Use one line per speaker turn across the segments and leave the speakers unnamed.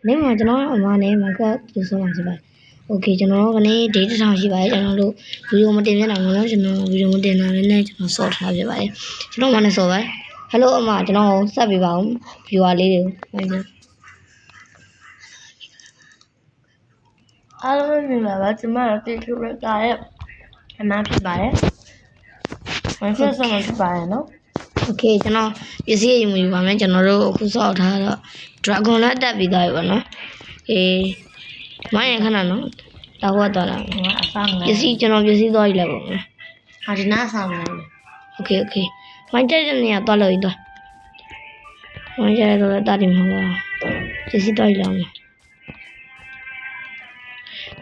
နေ့မှာကျွန်တော်အမနဲ့မကသူဆုံးအောင်ဖြစ်ပါတယ်โอเคကျွန်တော်ကနေ့ date တစ်ထောင်ရှိပါတယ်ကျွန်တော်တို့ဗီဒီယိုမတင်ပြနိုင်ဘူးเนาะကျွန်တော်ဗီဒီယိုမတင်နိုင်လည်းကျွန်တော်စော့ထားပြပါတယ်ကျွန်တော်မနဲ့စော့ပါဟယ်လိုအမကျွန်တော်ဆက်ပေးပါဦး viewer လေးတွေကို
အားလုံးမြင်ပါပါကျွန်မတို့တိကျရတာရဲ့အမှန်ဖြစ်ပါတယ်ဝင်ဆက်ဆောင်ဖြစ်ပါတယ်နော်
โอเคကျွန်တော်ပစ္စည်းရေးမှုယူပါမယ်ကျွန်တော်တို့အခုစောက်ထားတော့ dragon နဲ့တက်ပြီးသားပြီပေါ့နော်မိုင်းရခဏနော်တောက်ဝတ်သွားလာ
အဆောင်
ပစ္စည်းကျွန်တော်ပစ္စည်းသွားယူလိုက်ပါမယ်
ဟာဒီနားဆောင်နေ
โอเคမိုင်းတက်တဲ့နေရာသွားလို့ရတော့မိုင်းကျတော့တာဒီမှာပါပစ္စည်းသွားယူလာမယ်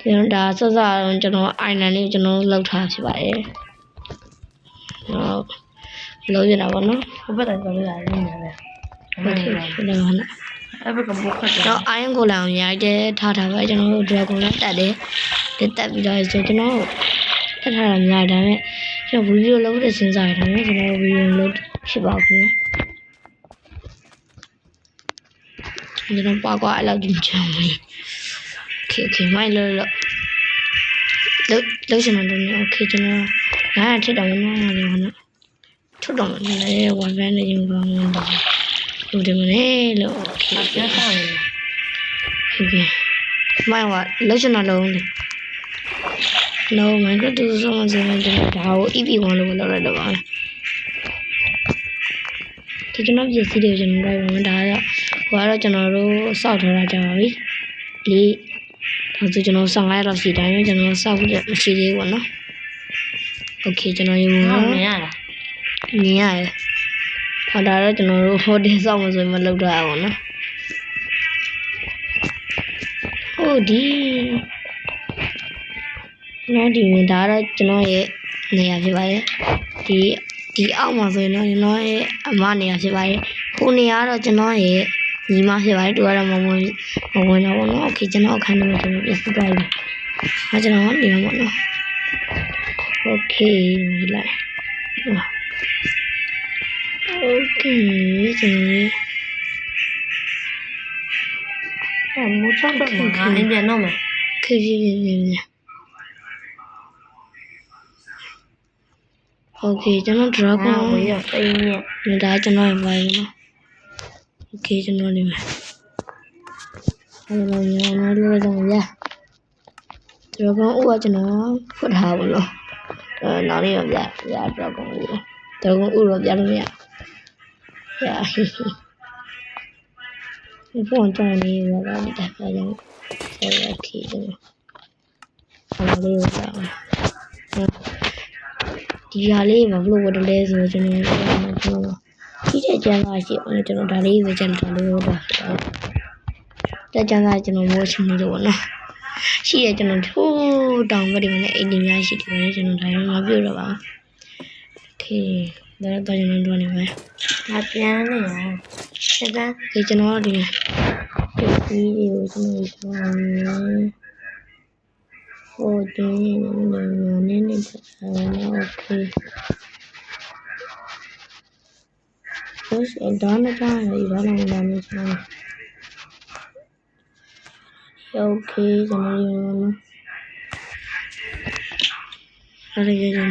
ကျွန်တော်ဒါစောစောကျွန်တော် island လေးကိုကျွန်တော်လောက်ထားဖြစ်ပါတယ်ဟုတ်လို့ရတာပေါ့နော်
ဘယ်ဘက်တိုင်းသွားလို့ရတယ်နေပဲ
ဟုတ်ကဲ့ဟုတ်တယ်ဟုတ်
အဲ့ဘက်ကဘုတ်ခတ်
တော့ iron ကိုလည်းရိုက်တယ်ထားထားပါကျွန်တော်တို့ dragon နဲ့တက်တယ်တက်ပြီးတော့ကျွန်တော်တက်ထားတာများတယ်ဒါပေမဲ့ကျွန်တော်ဗီဒီယိုလုပ်တဲ့စဉ်းစားရတယ်ကျွန်တော်ဗီဒီယိုလုပ်ဖြစ်ပါဘူးနော်ကျွန်တော်ပါကွာအဲ့လောက်ကြည့်ချင်ဘူးโอเคမိုင်းလို့ရှင်တော့โอเคကျွန်တော်ငါထစ်တော့မနော်ထုတ်တော့မလဲဝိုင်းဗန်းနေရင်ကောင်းတော့လူတွေမလဲလို့โอเค
ပြန်ဆောင်နေ
ဟုတ်ကဲ့မိုင်းကလောက်ရှင်တော့လုံးလုံးမိုင်းကတူဆုံးစမ်းတယ်ဒါကို EP1 လို့လောက်ရတော့ပါဒီကျွန်တော်ပစ္စည်းတွေကျွန်တော်တို့ဒါကတော့ကျွန်တော်တို့စောက်ထားတာကြပါပြီလေးဒါဆိုကျွန်တော်15ရက်လောက်ရှိတိုင်းကျွန်တော်စောက်ဖို့မရှိသေးဘူးပေါ့နော်โอเคကျွန်တော်ရေမြ
င်ရလား
မြင်ရတယ်ဟောဒါတော့ကျွန်တော်တို့ဟိုတင်စောက်မဆိုရင်မလုပ်တော့ရပါတော့ဟုတ်ဒီနော်ဒီမြင်ဒါတော့ကျွန်တော်ရဲ့နေရာဖြစ်ပါရဲ့ဒီအောက်မှာဆိုရင်တော့ကျွန်တော်ရဲ့အမနေရာဖြစ်ပါရဲ့ဟိုနေရာတော့ကျွန်တော်ရဲ့ညီမဖြစ်ပါတယ်သူကတော့မဝင်တော့ဘောနော်โอเคကျွန်တော်အခန်းထဲမှာကျွန်တော်ပြစ်သွားပြီအဲကျွန်တော်နေမှာပေါ့နော်โอเคလိုက်โอเคကျွန်တော်
မိုးချောက်တော့မှာအင်းပြန်တော့မှာ
ခေးโอเคကျွန်တော် dragon
ကိုရပိန်း
နဲ့ဒါကျွန်တော်ရပါဘူးနော်โอเคကျွန်တော်နေမှာအဲ့လိုမျိုးလို့တော့ရ dragon ဥကကျွန်တော်ဖွတ်ထားဘူးလို့နောက်နေ့တော့ပြ dragon ဥတော့ပြလို့မရရဒီဖုန်းကြောင်းလေးရတာဒီတက်ကြောင်းโอเคကျွန်တော်လေးရအောင်ဒီဟာလေးမဘလို့ဝတ်တယ်ဆိုကျွန်တော်ဒီတဲ့ကျန်းစာရှိအောင်ကျွန်တော်ဒါလေးပဲကျန်တယ်လို့တော့တက်ကျန်းစာကျွန်တော်မိုးချင်နေလို့ပေါ့နော်ရှိရကျွန်တော်ထိုးတောင်ကလေးမနဲ့အိမ်ကြီးများရှိတယ်ပဲကျွန်တော်ဒါလည်းမပြောတော့ပါโอเคဒါတော့ကျွန်တော်တို့နေမယ်
ဒါပြန်နေရဆက်သား
ဒီကျွန်တော်ဒီကိုကျွန်တော်ဟိုဒီနေနေโอเคဒါနဲ့ကြာနေဒါနဲ့လာနေကျွန်တော်โอเคကျွန်တော်ရေနော်အဲ့ဒီကျွန်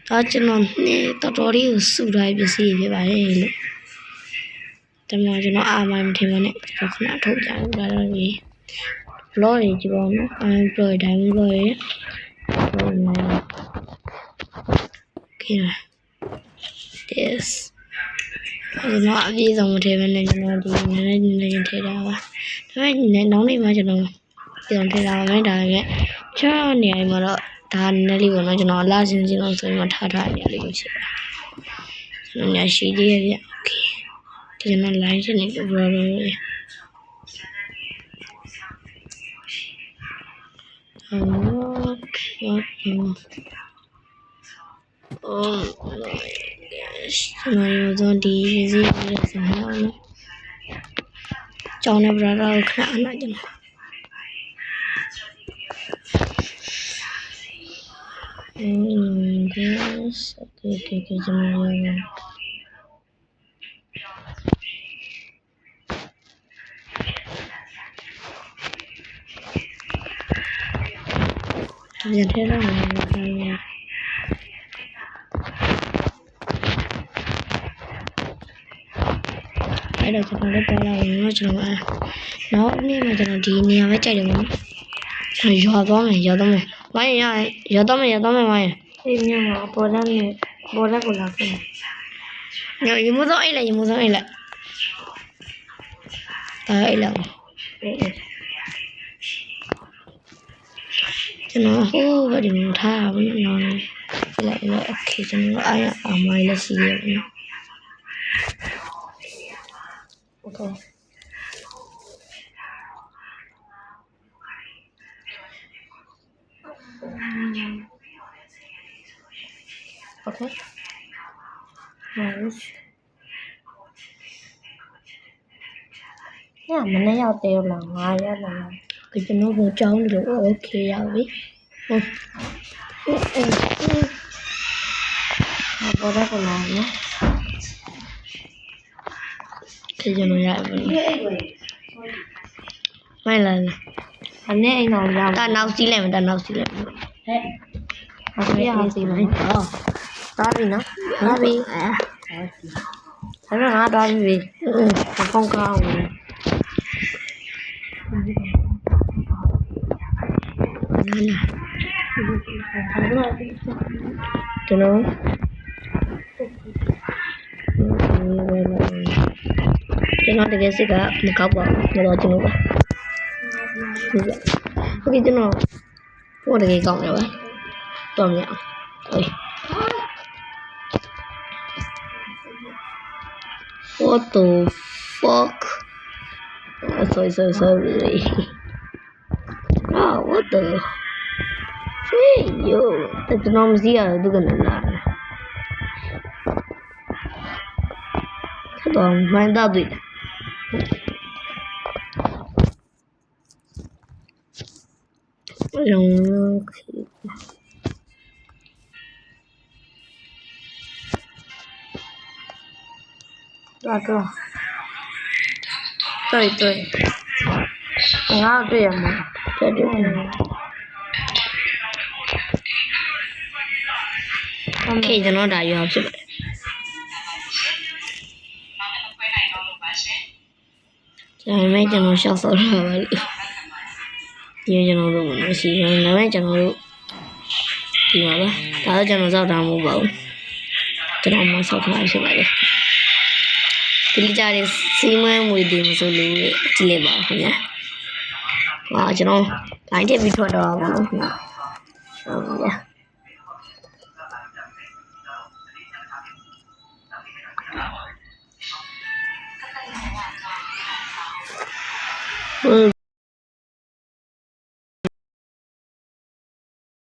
တော်ကျွန်တော်တော်တော်လေးကိုစုထားပစ္စည်းဖြစ်ပါတယ်လို့ကျွန်တော်အာမိုင်းမထင်ပါနဲ့ကျွန်တော်ခဏထုတ်ကြအောင်ဒါတော့ဒီ blog တွေကြည့်ပါဦးနော် blog တိုင်း blog တွေokay this ကျွန်တော်အပြည့်စုံမထည့်ဘဲနဲ့ကျွန်တော်ဒီနည်းနည်းထည့်တာပါဒါပေမဲ့နောက်နေ့မှကျွန်တော်ပြန်ထည့်တာပဲဒါပေမဲ့ချားနေရာမှာတော့ဒါနည်းလေးပေါ့နော်ကျွန်တော်အလားစင်းအောင်ဆိုရင်မှထားထားနေရလေးကိုရှိတာကျွန်တော်ညရှိသေးရဲ့ဗျ okay ဒီကျွန်တော် line ရှင်နေလို့ပြောလို့Oh my gosh ကျွန်တော်ရောဒီပစ္စည်းလေးဆက်ရအောင်ကျောင်းနဲ့ဗရာကိုခဏအနားကျွန်တော်this okay ကျွန်တော်ရော ပြန်ထဲတော့မယ်အဲ့တော့ကျွန်တော်လည်းပေါ်လာရင်ကျွန်တော်နောက်နေ့မှကျွန်တော်ဒီနေရာပဲကြိုက်တယ်ပေါ့ကျွန်တော်ရွာသွားမယ်ဝိုင်းရရွာသွားမယ်ဝိုင်း
အေးမြန်မှာပေါ်လာနေပေါ်လာကိုလာခဲ့
ညရေမိုးစောအိတ်လိုက်ဒါအိတ်လိုက်
အေး
ကျွန်တော်ဟိုးဘာဒီမှာထားပါဘူးနော်လိုက်โอเคကျွန်တော်အားရအောင်မလေးရှိရပါနော်
โอเคโอเค nice ညမနေ့ရောက်သေးလား9ရက်လား
ကျွန်တော်ကိုကြောင်းလို့โอเคရပြီဟုတ်
ပေါ်လာကိုလာနော်
ကျွန်တော်ရပြီမိုင်းလာ
အနေအိမ်တော်ရောက်
တာနောက်စီးလိုက်မယ်တာနောက်စီးလိုက်မယ်
ဟဲ့ဟုတ်ကဲ့အားစီမယ်သွားပြီနော်
ဟုတ်ပြီ
အဲ့တော့ငါသွားပြီဖုန်းကောင်းဘူး
ကျွန်တော်တကယ်စစ်ကမကောက်ပါဘူးတော့ကျွန်တော်ပါဟုတ်ကဲ့ကျွန်တော်ဟိုတကယ်ကောက်တယ်ပါတော့မရအောင်ဟေး What the fuck sorry what the hey yo ကျွန်တော်မစီးရဘူးသူကလည်းလာတော့မှန်တော့ပြီလုံး
တော့对ငါတွေ့ရမှာ
对对OK ကျွန်တော်ဒါရွာဖြစ်ပါတယ်ကျွန်တော်ရှောက်ဆော်လာပါလိဒီကျွန်တော်တို့မရှိဘူးဒါပေမဲ့ကျွန်တော်တို့ဒီပါပါဒါတော့ကျွန်တော်စောက်တာမဟုတ်ပါဘူးကျွန်တော်မစောက်ထားဖြစ်ပါတယ်ဒီကြတဲ့စီမံငွေတွေမဆိုလို့ကြည့်လိုက်ပါခင်ဗျာဟာကျွန်တော် line တက်ပြီးထွက်တော့ပါဘူးခင်ဗျာဟုတ်